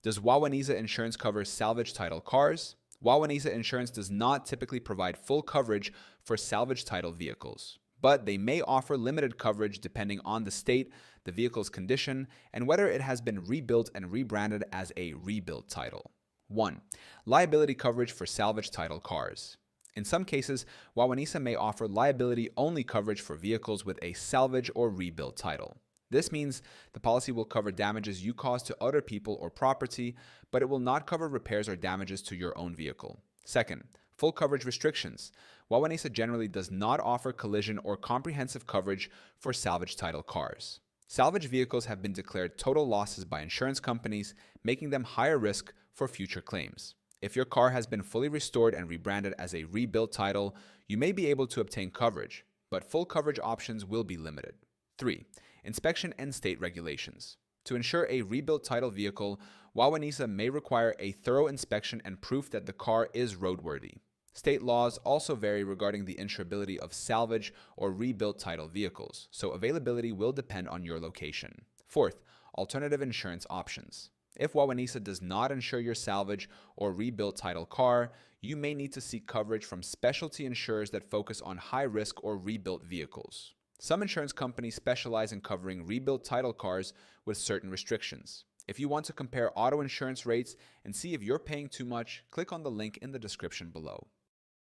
Does Wawanesa Insurance cover salvage title cars? Wawanesa Insurance does not typically provide full coverage for salvage title vehicles, but they may offer limited coverage depending on the state, the vehicle's condition, and whether it has been rebuilt and rebranded as a rebuilt title. 1. Liability coverage for salvage title cars. In some cases, Wawanesa may offer liability-only coverage for vehicles with a salvage or rebuilt title. This means the policy will cover damages you cause to other people or property, but it will not cover repairs or damages to your own vehicle. Second, full coverage restrictions. Wawanesa generally does not offer collision or comprehensive coverage for salvage title cars. Salvage vehicles have been declared total losses by insurance companies, making them higher risk for future claims. If your car has been fully restored and rebranded as a rebuilt title, you may be able to obtain coverage, but full coverage options will be limited. 3. Inspection and state regulations. To insure a rebuilt title vehicle, Wawanesa may require a thorough inspection and proof that the car is roadworthy. State laws also vary regarding the insurability of salvage or rebuilt title vehicles, so availability will depend on your location. 4th, alternative insurance options. If Wawanesa does not insure your salvage or rebuilt title car, you may need to seek coverage from specialty insurers that focus on high-risk or rebuilt vehicles. Some insurance companies specialize in covering rebuilt title cars with certain restrictions. If you want to compare auto insurance rates and see if you're paying too much, click on the link in the description below.